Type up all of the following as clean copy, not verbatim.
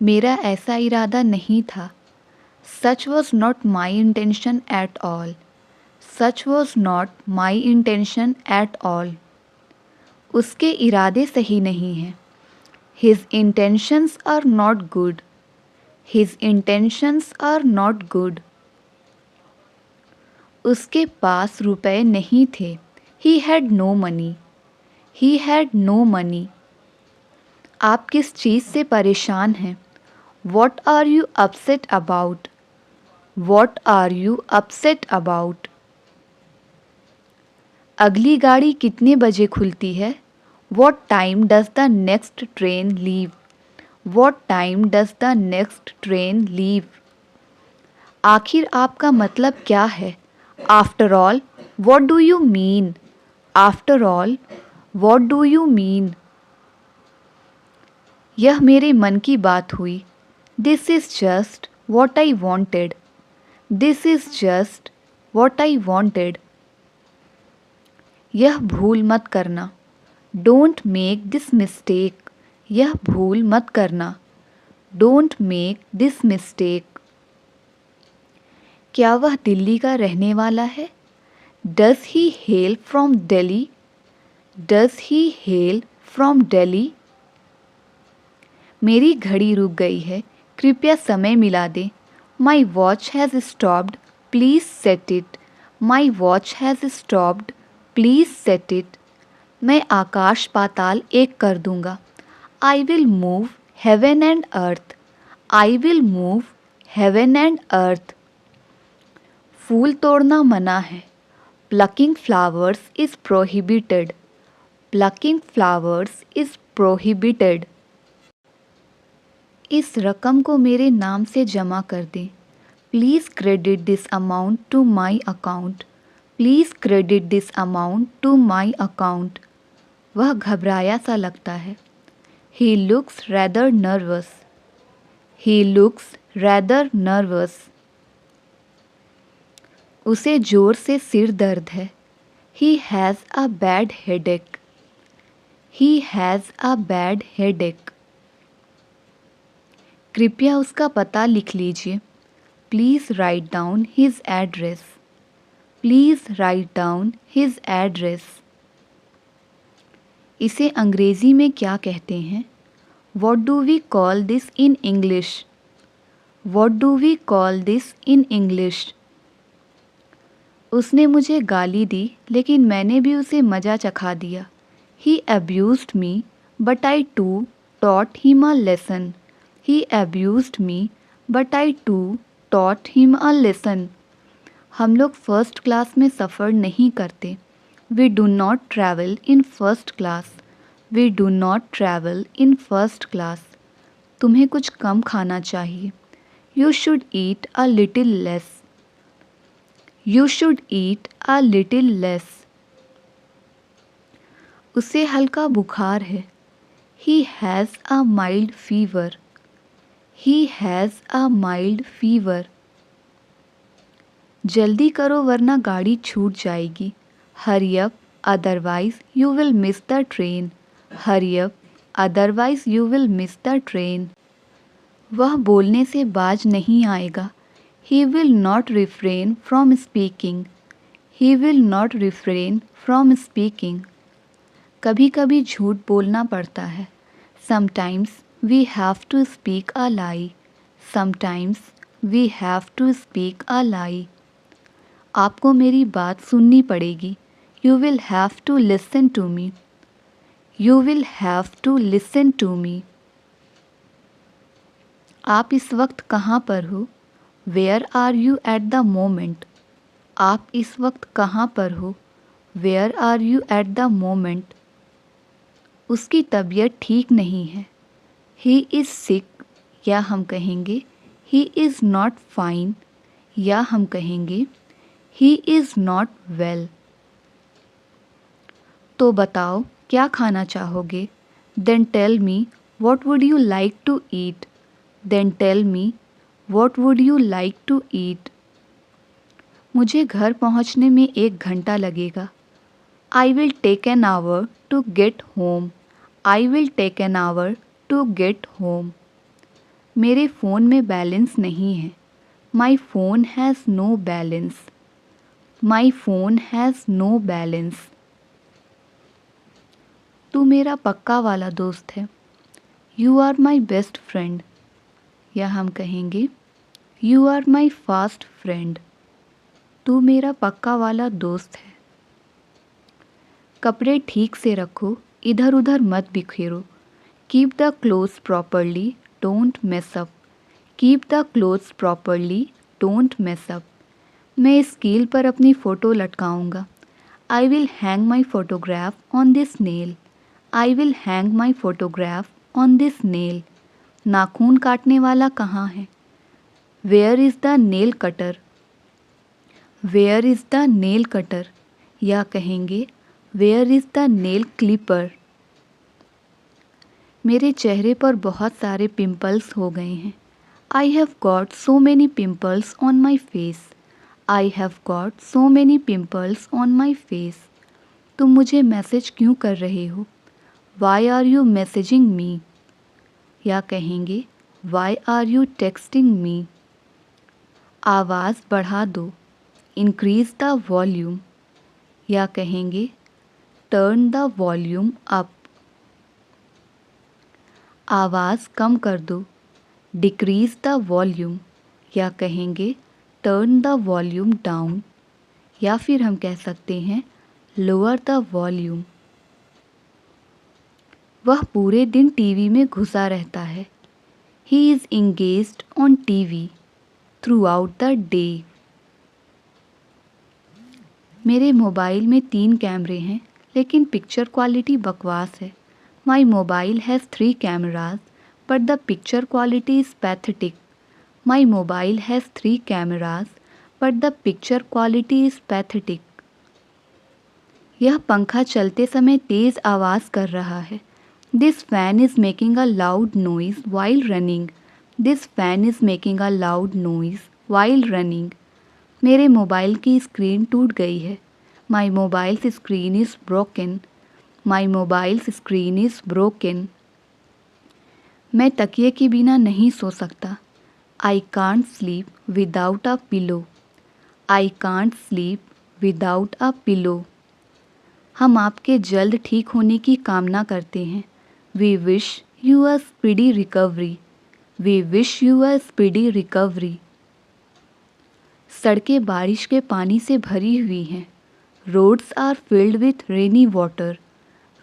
मेरा ऐसा इरादा नहीं था। सच was not my intention at all. Such was not my intention at all. उसके इरादे सही नहीं हैं। His intentions are not good. His intentions are not good. उसके पास रुपए नहीं थे। He had no money. He had no money. आप किस चीज़ से परेशान हैं? What are you upset about? What are you upset about? अगली गाड़ी कितने बजे खुलती है? What time does the next train leave? What time does the next train leave? आखिर आपका मतलब क्या है? After all, what do you mean? After all, what do you mean? यह मेरे मन की बात हुई। This is just what I wanted. This is just what I wanted. यह भूल मत करना। Don't make this mistake. यह भूल मत करना। Don't make this mistake. क्या वह दिल्ली का रहने वाला है? Does he hail from Delhi? Does he hail from Delhi? मेरी घड़ी रुक गई है, कृपया समय मिला दे। My watch has stopped. Please set it. My watch has stopped. Please set it. मैं आकाश पाताल एक कर दूंगा। I will move heaven and earth. I will move heaven and earth. फूल तोड़ना मना है। Plucking flowers is prohibited. Plucking flowers is prohibited. इस रकम को मेरे नाम से जमा कर दें। Please credit this amount to my account. Please credit this amount to my account. वह घबराया सा लगता है। He looks rather nervous. He looks rather nervous. उसे जोर से सिर दर्द है। He has a bad headache. He has a bad headache. कृपया उसका पता लिख लीजिए। Please write down his address. Please write down his address. इसे अंग्रेज़ी में क्या कहते हैं? What do we call this in English? What do we call this in English? उसने मुझे गाली दी, लेकिन मैंने भी उसे मज़ा चखा दिया। He abused me, but I too taught him a lesson. He abused me, but I too taught him a lesson. हम लोग फर्स्ट क्लास में सफ़र नहीं करते। We do not travel in first class. We do not travel in first class. तुम्हें कुछ कम खाना चाहिए। You should eat a little less. You should eat a little less. उसे हल्का बुखार है। He has a mild fever. He has a mild fever. जल्दी करो वरना गाड़ी छूट जाएगी। Hurry up, otherwise you will miss the train. Hurry up, otherwise you will miss the train. वह बोलने से बाज नहीं आएगा। He will not refrain from speaking. He will not refrain from speaking. कभी कभी झूठ बोलना पड़ता है। Sometimes we have to speak a lie. Sometimes we have to speak a lie. आपको मेरी बात सुननी पड़ेगी। You will have to listen to me. You will have to listen to me. आप इस वक्त कहाँ पर हो? Where are you at the moment? आप इस वक्त कहाँ पर हो? Where are you at the moment? उसकी तबीयत ठीक नहीं है। He is sick या हम कहेंगे He is not fine या हम कहेंगे He is not well. तो बताओ क्या खाना चाहोगे? Then tell me what would you like to eat? Then tell me what would you like to eat? मुझे घर पहुंचने में 1 घंटा लगेगा। I will take an hour to get home. I will take an hour to get home. मेरे phone में balance नहीं है। My phone has no balance. My phone has no balance. तू मेरा पक्का वाला दोस्त है। You are my best friend. या हम कहेंगे you are my fast friend. तू मेरा पक्का वाला दोस्त है। कपड़े ठीक से रखो, इधर उधर मत बिखेरो। Keep the clothes properly, don't mess up. Keep the clothes properly, don't mess up. मैं इस कील पर अपनी फ़ोटो लटकाऊंगा। I will hang my photograph on this nail. I will hang my photograph on this nail. नाखून काटने वाला कहाँ है? Where is the nail cutter. Where is the nail cutter. या कहेंगे where is the nail clipper. मेरे चेहरे पर बहुत सारे पिंपल्स हो गए हैं। I have got so many pimples on my face. I have got so many pimples on my face. तुम मुझे मैसेज क्यों कर रहे हो? Why are you messaging me. या कहेंगे why are you texting me. आवाज़ बढ़ा दो, इंक्रीज़ द वॉल्यूम। या कहेंगे टर्न द वॉल्यूम अप। आवाज़ कम कर दो, डिक्रीज़ द वॉल्यूम। या कहेंगे टर्न द वॉल्यूम डाउन। या फिर हम कह सकते हैं लोअर द वॉल्यूम। वह पूरे दिन टीवी में घुसा रहता है। He is engaged on TV through out the day. मेरे मोबाइल में 3 कैमरे हैं, लेकिन पिक्चर क्वालिटी बकवास है। My mobile has 3 cameras but the picture quality is pathetic. My mobile has 3 cameras but the picture quality is pathetic. यह पंखा चलते समय तेज़ आवाज़ कर रहा है। This fan is making a loud noise while running. This fan is making a loud noise while running. मेरे मोबाइल की स्क्रीन टूट गई है। My mobile's screen is broken. My mobile's screen is broken. मैं तकिए के बिना नहीं सो सकता। I can't sleep without a pillow. I can't sleep without a pillow. हम आपके जल्द ठीक होने की कामना करते हैं। We wish you a speedy recovery. We wish you a speedy recovery. सड़कें बारिश के पानी से भरी हुई हैं। Roads are filled with rainy water.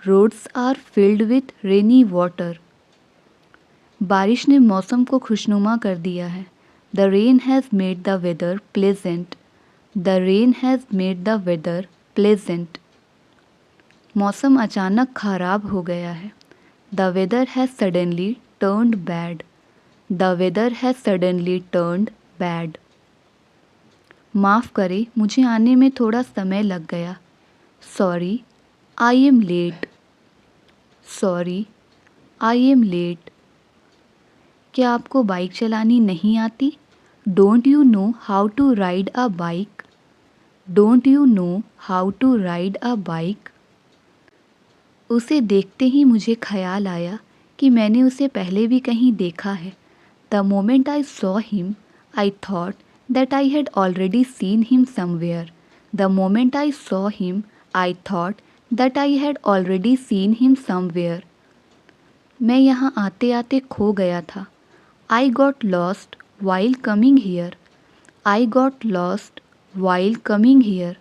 Roads are filled with rainy water. बारिश ने मौसम को खुशनुमा कर दिया है। The rain has made the weather pleasant. The rain has made the weather pleasant. मौसम अचानक खराब हो गया है। The weather has suddenly turned bad. The weather has suddenly turned bad. माफ़ करें, मुझे आने में थोड़ा समय लग गया। Sorry, I am late. Sorry, I am late. क्या आपको बाइक चलानी नहीं आती? Don't you know how to ride a bike? Don't you know how to ride a bike? उसे देखते ही मुझे ख्याल आया कि मैंने उसे पहले भी कहीं देखा है। The moment I saw him, I thought that I had already seen him somewhere. The moment I saw him, I thought that I had already seen him somewhere. मैं यहाँ आते आते खो गया था। I got lost while coming here. I got lost while coming here.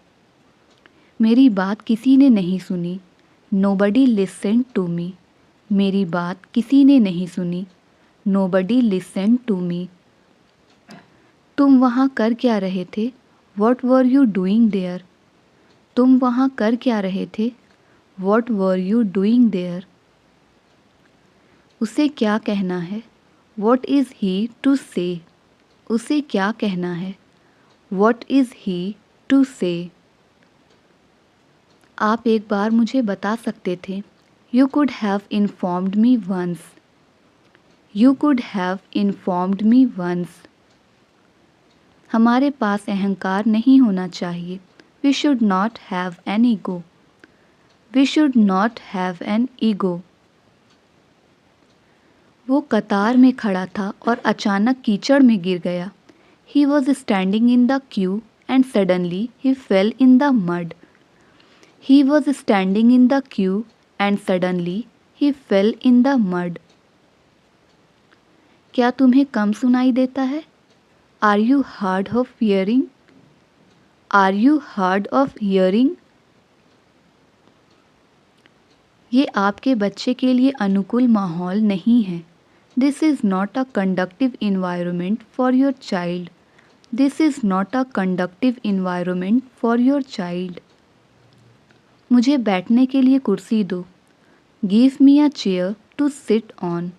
मेरी बात किसी ने नहीं सुनी। Nobody listened to me. मेरी बात किसी ने नहीं सुनी। Nobody listened to me. तुम वहाँ कर क्या रहे थे? What were you doing there? तुम वहाँ कर क्या रहे थे? What were you doing there? उसे क्या कहना है? What is he to say? उसे क्या कहना है? What is he to say? आप एक बार मुझे बता सकते थे। You could have informed me once. You could have informed me once. हमारे पास अहंकार नहीं होना चाहिए। We should not have an ego. We should not have an ego. वो कतार में खड़ा था और अचानक कीचड़ में गिर गया। He was standing in the queue and suddenly he fell in the mud. He was standing in the queue and suddenly he fell in the mud. क्या तुम्हें कम सुनाई देता है? Are you hard of hearing? Are you hard of hearing? ये आपके बच्चे के लिए अनुकूल माहौल नहीं है। This is not a conducive environment for your child. This is not a conducive environment for your child. मुझे बैठने के लिए कुर्सी दो। Give me a chair to sit on.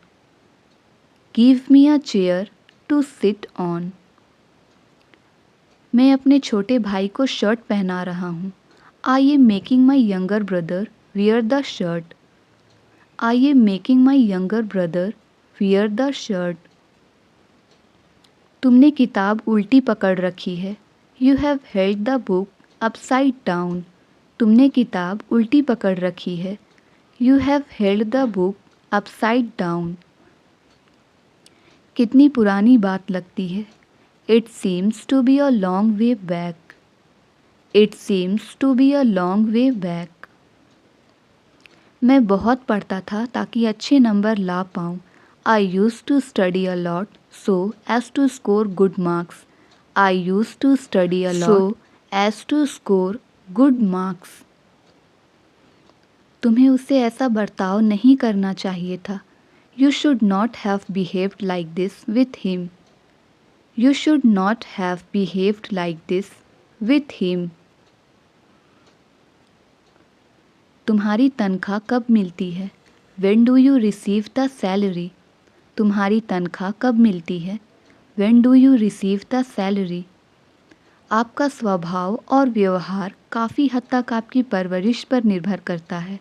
Give me a chair to sit on. मैं अपने छोटे भाई को शर्ट पहना रहा हूँ। I am making my younger brother wear the shirt. I am making my younger brother wear the shirt. तुमने किताब उल्टी पकड़ रखी है। You have held the book upside down. तुमने किताब उल्टी पकड़ रखी है। You have held the book upside down. कितनी पुरानी बात लगती है। It seems to be a long way back. It seems to be a long way back. मैं बहुत पढ़ता था ताकि अच्छे नंबर ला पाऊँ। I used to study a lot so as to score good marks. I used to study a lot so as to score good marks. तुम्हें उससे ऐसा बर्ताव नहीं करना चाहिए था। You should not have behaved like this with him. You should not have behaved like this with him. तुम्हारी तनख्वाह कब मिलती है? When do you receive the salary? तुम्हारी तनख्वाह कब मिलती है? When do you receive the salary? आपका स्वभाव और व्यवहार काफ़ी हद तक आपकी परवरिश पर निर्भर करता है।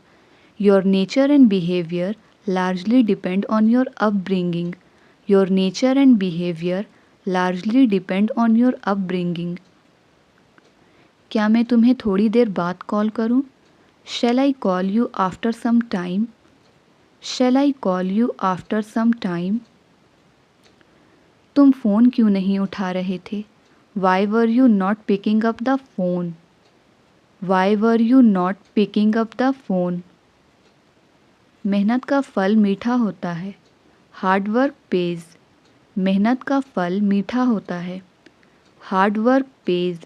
Your nature and behavior largely depend on your upbringing. Your nature and behavior largely depend on your upbringing. क्या मैं तुम्हें थोड़ी देर बाद कॉल करूं? Shall I call you after some time? Shall I call you after some time? तुम phone क्यों नहीं उठा रहे थे? Why were you not picking up the phone? Why were you not picking up the phone? मेहनत का फल मीठा होता है। Hard work pays. मेहनत का फल मीठा होता है। Hard work pays.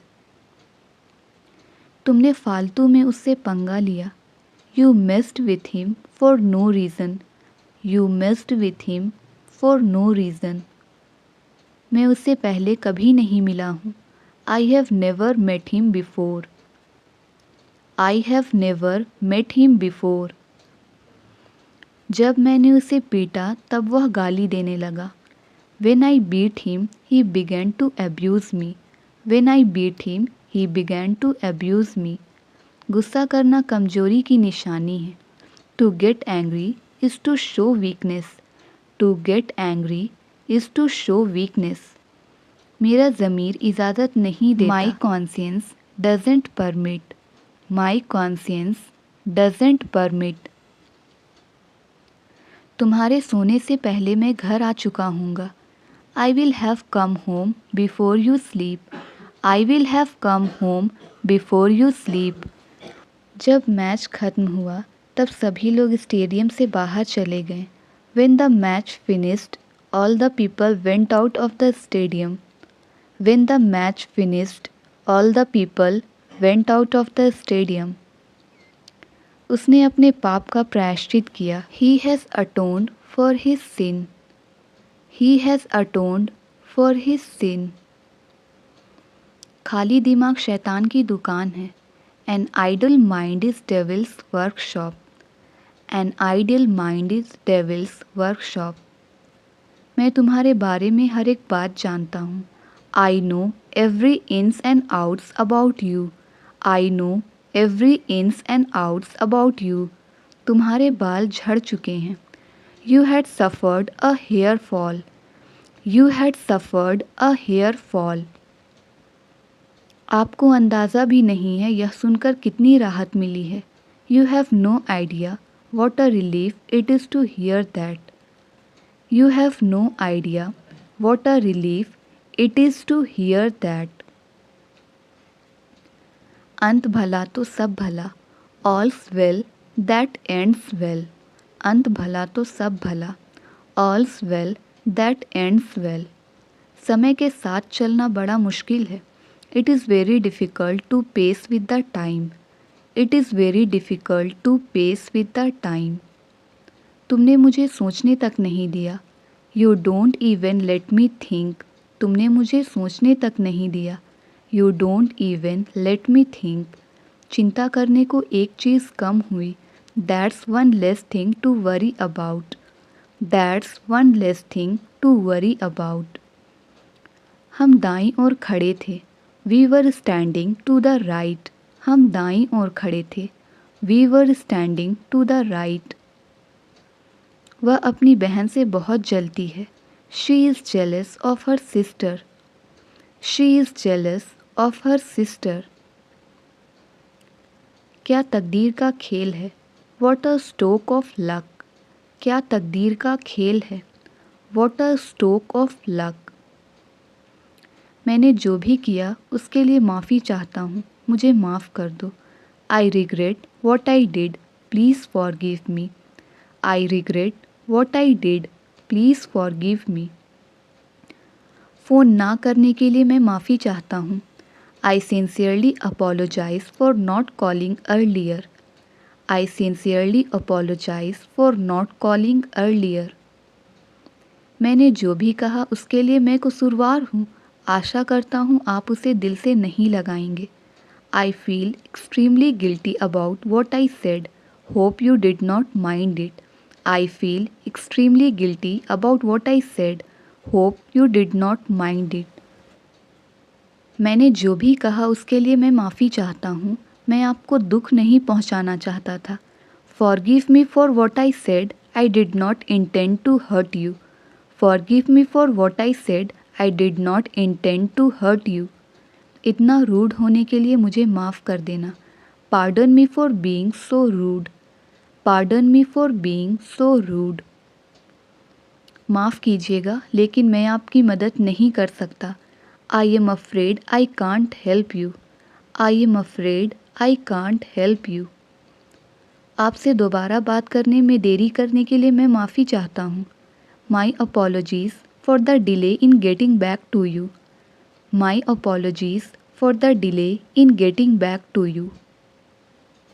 तुमने फालतू में उससे पंगा लिया। You messed with him for no reason. You messed with him for no reason. मैं उससे पहले कभी नहीं मिला हूँ। I have never met him before. I have never met him before. जब मैंने उसे पीटा तब वह गाली देने लगा। When I beat him, he began to abuse me. When I beat him, he began to abuse me. गुस्सा करना कमजोरी की निशानी है। To get angry is to show weakness. To get angry is to show weakness. मेरा ज़मीर इजाज़त नहीं देता। My conscience doesn't permit. My conscience doesn't permit. तुम्हारे सोने से पहले मैं घर आ चुका हूँगा। I will have come home before you sleep. I will have come home before you sleep. जब मैच खत्म हुआ तब सभी लोग स्टेडियम से बाहर चले गए। When the match finished, all the people went out of the stadium. When the match finished, all the people went out of the stadium. उसने अपने पाप का प्रायश्चित किया। He has atoned for his sin. He has atoned for his sin. खाली दिमाग शैतान की दुकान है। An idle mind is devil's workshop. An idle mind is devil's workshop. मैं तुम्हारे बारे में हर एक बात जानता हूँ। I know every ins and outs about you. I know every ins and outs about you. तुम्हारे बाल झड़ चुके हैं। You had suffered a hair fall. You had suffered a hair fall. आपको अंदाज़ा भी नहीं है यह सुनकर कितनी राहत मिली है। You have no idea what a relief it is to hear that. You have no idea what a relief it is to hear that. अंत भला तो सब भला, all's well that ends well. अंत भला तो सब भला, all's well that ends well. समय के साथ चलना बड़ा मुश्किल है. It is very difficult to pace with the time. It is very difficult to pace with the time. तुमने मुझे सोचने तक नहीं दिया. You don't even let me think. तुमने मुझे सोचने तक नहीं दिया. You don't even let me think. चिंता करने को एक चीज़ कम हुई. That's one less thing to worry about. That's one less thing to worry about. हम दाईं ओर खड़े थे. We were standing to the right. हम दाईं ओर खड़े थे. We were standing to the right. वह अपनी बहन से बहुत जलती है. She is jealous of her sister. She is jealous of her sister. क्या तकदीर का खेल है. What a stroke of luck. क्या तकदीर का खेल है. What a stroke of luck. मैंने जो भी किया उसके लिए माफ़ी चाहता हूँ. मुझे माफ़ कर दो. I regret what I did. Please forgive me. I regret what I did. Please forgive me. Phone ना करने के लिए मैं माफ़ी चाहता हूँ. I sincerely apologize for not calling earlier. I sincerely apologize for not calling earlier. मैंने जो भी कहा उसके लिए मैं कसूरवार हूँ. आशा करता हूँ आप उसे दिल से नहीं लगाएंगे. I feel extremely guilty about what I said. Hope you did not mind it. I feel extremely guilty about what I said. Hope you did not mind it. मैंने जो भी कहा उसके लिए मैं माफ़ी चाहता हूँ. मैं आपको दुख नहीं पहुँचाना चाहता था. Forgive me for what I said. I did not intend to hurt you. Forgive me for what I said. I did not intend to hurt you. इतना रूड होने के लिए मुझे माफ़ कर देना. Pardon me for being so rude. Pardon me for being so rude. माफ़ कीजिएगा लेकिन मैं आपकी मदद नहीं कर सकता. I am afraid I can't help you. I am afraid I can't help you. आपसे दोबारा बात करने में देरी करने के लिए मैं माफ़ी चाहता हूँ. My apologies for the delay in getting back to you. My apologies for the delay in getting back to you.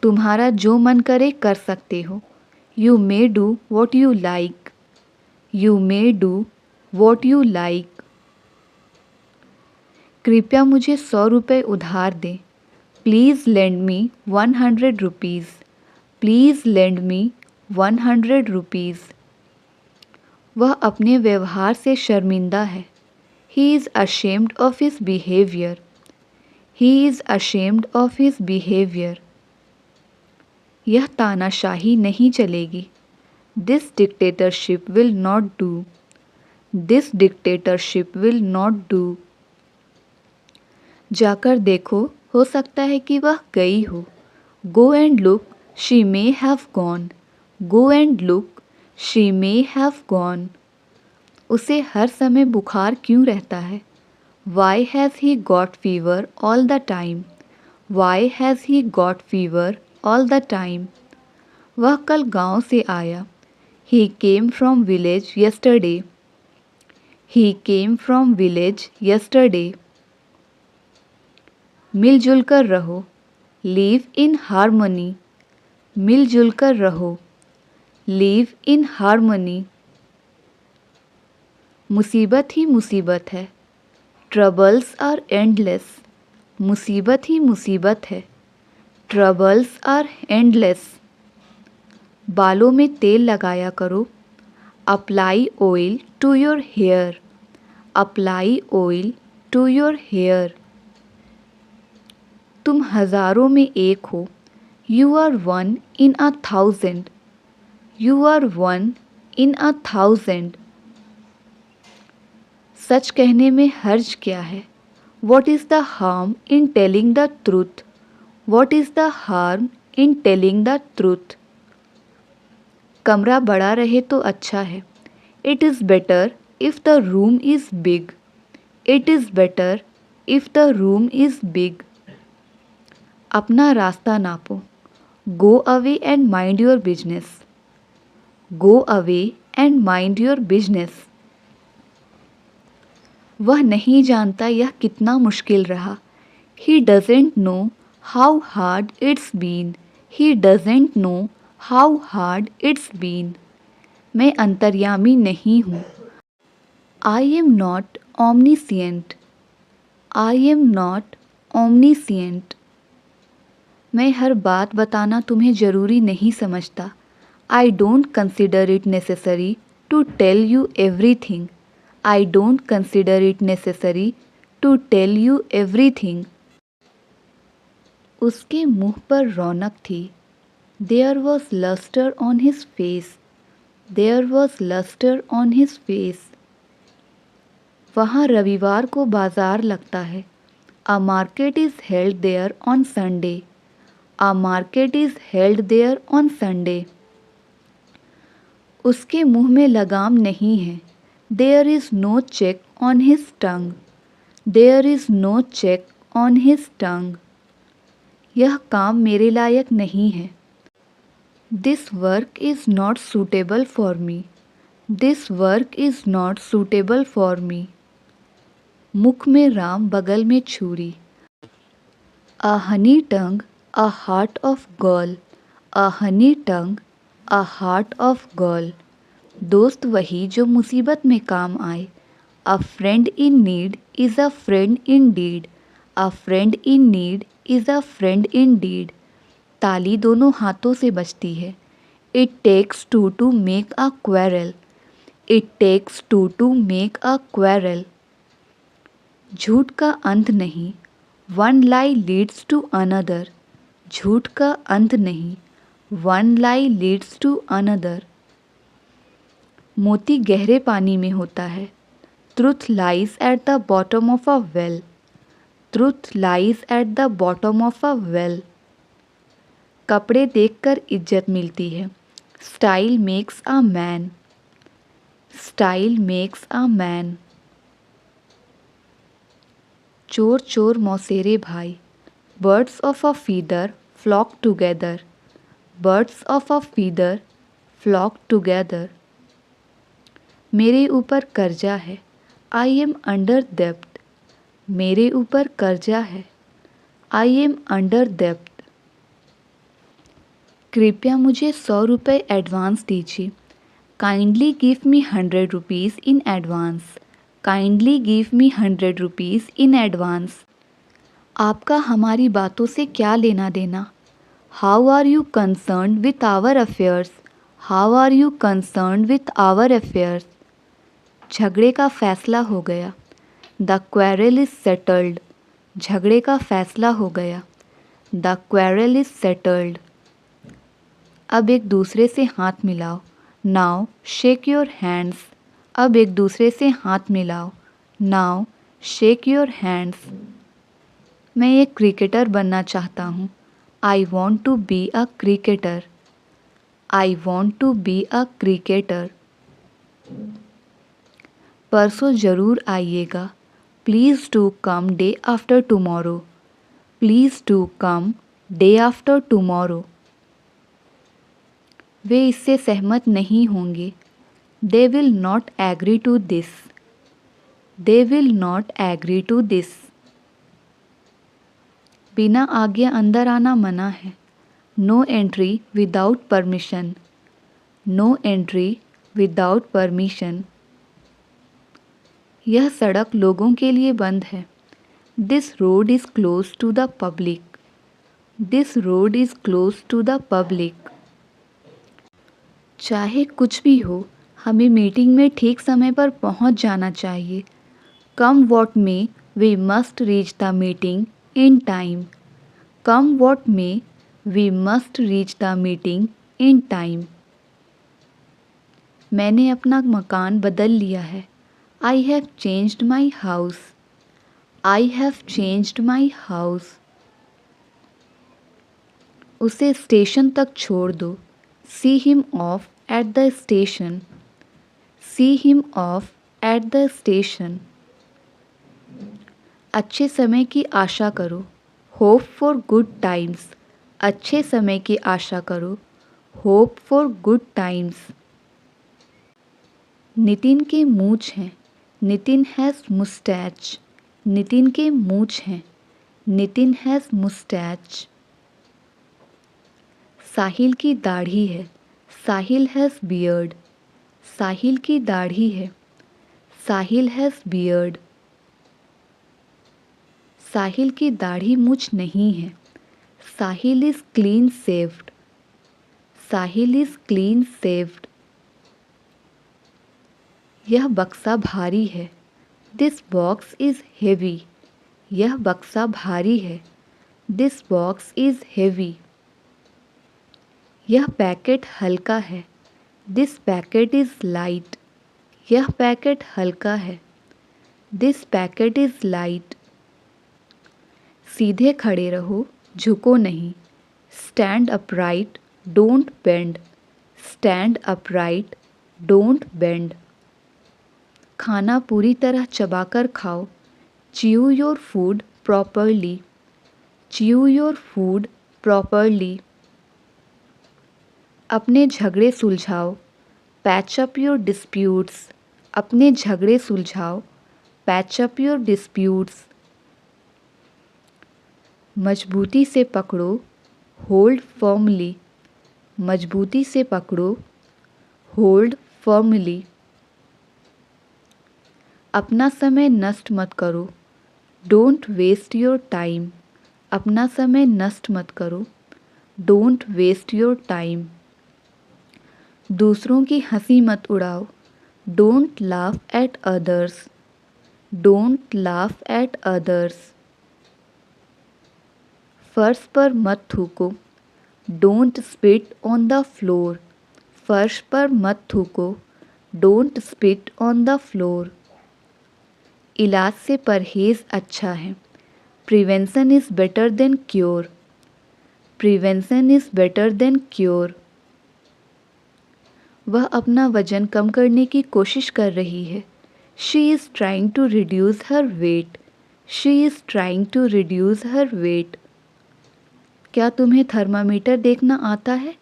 तुम्हारा जो मन करे कर सकते हो. You may do what you like. You may do what you like. कृपया मुझे 100 रुपये उधार दें. Please lend me 100 rupees. Please lend me 100 rupees. वह अपने व्यवहार से शर्मिंदा है. He is ashamed of his behavior. He is ashamed of his behavior. यह तानाशाही नहीं चलेगी. This dictatorship will not do. This dictatorship will not do. जाकर देखो, हो सकता है कि वह गई हो. Go and look, she may have gone. Go and look, she may have gone. उसे हर समय बुखार क्यों रहता है. Why has he got fever all the time? Why has he got fever all the time? वह कल गांव से आया. He came from village yesterday. He came from village yesterday. मिलजुल कर रहो. Live in harmony. मिलजुल कर रहो. Live in harmony. मुसीबत ही मुसीबत है. Troubles are endless. मुसीबत ही मुसीबत है. Troubles are endless. बालों में तेल लगाया करो. Apply oil to your hair. Apply oil to your hair. तुम हज़ारों में एक हो. You are one in 1,000. You are one in 1,000. सच कहने में हर्ज क्या है. What is the harm in telling the truth? What is the harm in telling the truth? कमरा बड़ा रहे तो अच्छा है. It is better if the room is big. It is better if the room is big. अपना रास्ता नापो. Go away and mind your business. Go away and mind your business. वह नहीं जानता यह कितना मुश्किल रहा. He doesn't know how hard it's been. He doesn't know how hard it's been. मैं अंतर्यामी नहीं हूँ. I am not omniscient. I am not omniscient. मैं हर बात बताना तुम्हें ज़रूरी नहीं समझता. I don't consider it necessary to tell you everything. I don't consider it necessary to tell you everything. उसके मुँह पर रौनक थी. There was luster on his face. There was luster on his face. वहाँ रविवार को बाजार लगता है. A market is held there on Sunday. A market is held there on Sunday. उसके मुंह में लगाम नहीं है. There is no check on his tongue. There is no check on his tongue. यह काम मेरे लायक नहीं है. This work is not suitable for me. This work is not suitable for me. मुख में राम बगल में छुरी. A honey tongue, a heart of gall. A honey tongue, a heart of gall. दोस्त वही जो मुसीबत में काम आए. A friend in need is a friend indeed. A friend in need is a friend indeed. ताली दोनों हाथों से बजती है. It takes two to make a quarrel. It takes two to make a quarrel. झूठ का अंत नहीं. One lie leads to another. झूठ का अंत नहीं. One lie leads to another. मोती गहरे पानी में होता है. Truth lies at the bottom of a well. Truth lies at the bottom of a well. कपड़े देखकर इज्जत मिलती है. Style makes a man. Style makes a man. चोर चोर मौसेरे भाई. Birds of a feather flock together. Birds of a feather flock together. मेरे ऊपर कर्जा है. I am under debt. मेरे ऊपर कर्जा है. I am under debt. कृपया मुझे 100 रुपये एडवांस दीजिए. Kindly give me 100 rupees in advance. Kindly give me 100 rupees in advance. आपका हमारी बातों से क्या लेना देना. How are you concerned with our affairs? How are you concerned with our affairs? झगड़े का फैसला हो गया. The quarrel is settled. झगड़े का फैसला हो गया. The quarrel is settled. अब एक दूसरे से हाथ मिलाओ. Now shake your hands. अब एक दूसरे से हाथ मिलाओ. Now shake your hands. मैं एक क्रिकेटर बनना चाहता हूँ. I want to be a cricketer. I want to be a cricketer. परसों ज़रूर आइएगा. Please do come day after tomorrow. Please do come day after tomorrow. वे इससे सहमत नहीं होंगे. They will not agree to this. They will not agree to this. बिना आज्ञा अंदर आना मना है. No entry without permission. No entry without permission. यह सड़क लोगों के लिए बंद है. This road is closed to the public. This road is closed to the public. चाहे कुछ भी हो, हमें मीटिंग में ठीक समय पर पहुंच जाना चाहिए. Come what may, we must reach the meeting in time. Come what may, we must reach the meeting in time. मैंने अपना मकान बदल लिया है. I have changed my house. I have changed my house. उसे स्टेशन तक छोड़ दो. See him off at the station. See him off at the station. अच्छे समय की आशा करो. Hope for good times. अच्छे समय की आशा करो. Hope for good times. Nitin के मूंछ हैं. Nitin has mustache. नितिन के मूंछ हैं. Nitin has mustache. साहिल की दाढ़ी है. साहिल हैज़ beard. साहिल की दाढ़ी है. साहिल हैज़ beard. साहिल की दाढ़ी मूछ नहीं है. Sahil is clean shaved. Sahil is clean shaved. यह बक्सा भारी है. This box is heavy. यह बक्सा भारी है. This box is heavy. यह पैकेट हल्का है. This packet is light. यह पैकेट हल्का है. This packet is light. सीधे खड़े रहो, झुको नहीं. Stand upright, don't bend. Stand upright, don't bend. खाना पूरी तरह चबाकर खाओ. Chew your food properly. Chew your food properly. अपने झगड़े सुलझाओ. Patch up your disputes. अपने झगड़े सुलझाओ. Patch up your disputes. मजबूती से पकड़ो. Hold firmly. मजबूती से पकड़ो. Hold firmly. अपना समय नष्ट मत करो. Don't waste your time. अपना समय नष्ट मत करो. Don't waste your time. दूसरों की हंसी मत उड़ाओ. Don't laugh at others. Don't laugh at others. फर्श पर मत थूको. Don't spit on the floor. फर्श पर मत थूको. Don't spit on the floor. इलाज से परहेज अच्छा है. Prevention is better than cure. Prevention is better than cure. वह अपना वजन कम करने की कोशिश कर रही है. She is trying to reduce her weight. She is trying to reduce her weight. क्या तुम्हें थर्मामीटर देखना आता है?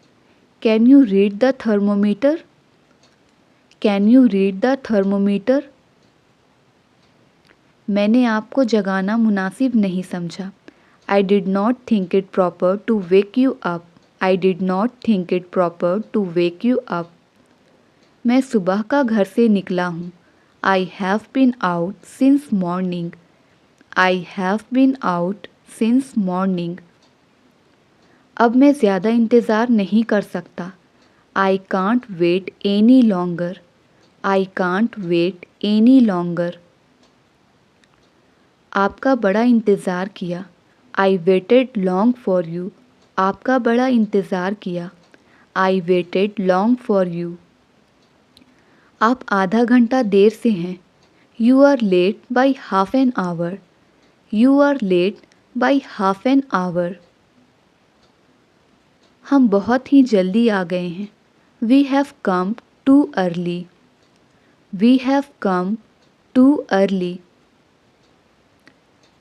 Can you read the thermometer? Can you read the thermometer? मैंने आपको जगाना मुनासिब नहीं समझा. I did not think it proper to wake you up. I did not think it proper to wake you up. मैं सुबह का घर से निकला हूँ. I have been out since morning. I have been out since morning. अब मैं ज़्यादा इंतज़ार नहीं कर सकता. I can't wait any longer. I can't wait any longer. आपका बड़ा इंतज़ार किया. I waited long for you. आपका बड़ा इंतज़ार किया. I waited long for you. आप आधा घंटा देर से हैं. You are late by half an hour. You are late by half an hour. हम बहुत ही जल्दी आ गए हैं. We have come too early. We have come too early.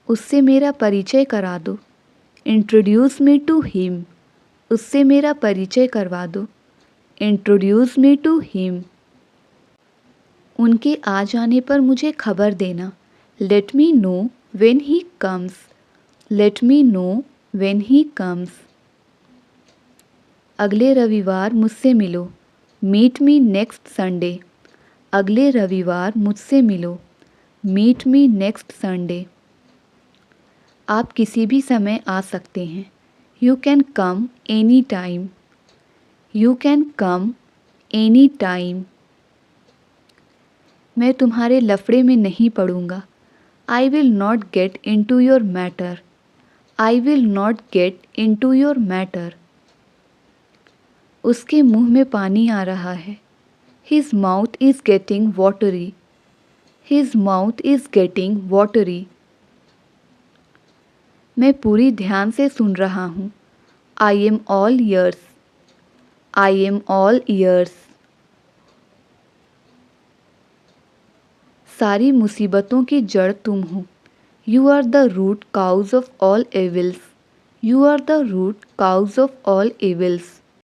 उससे मेरा परिचय करा दो. Introduce me to him. उससे मेरा परिचय करवा दो. Introduce me to him. उनके आ जाने पर मुझे खबर देना. Let me know when he comes. Let me know when he comes. अगले रविवार मुझसे मिलो. Meet me next Sunday. अगले रविवार मुझसे मिलो. Meet me next Sunday. आप किसी भी समय आ सकते हैं. You can come any time. You can come any time. मैं तुम्हारे लफड़े में नहीं पड़ूंगा. I will not get in to your matter. I will not get in to your matter. उसके मुंह में पानी आ रहा है. His mouth is getting watery. His mouth is getting watery. मैं पूरी ध्यान से सुन रहा हूँ. I am all ears. I am all ears. सारी मुसीबतों की जड़ तुम हो। You are the root cause of all evils. You are the root cause of all evils.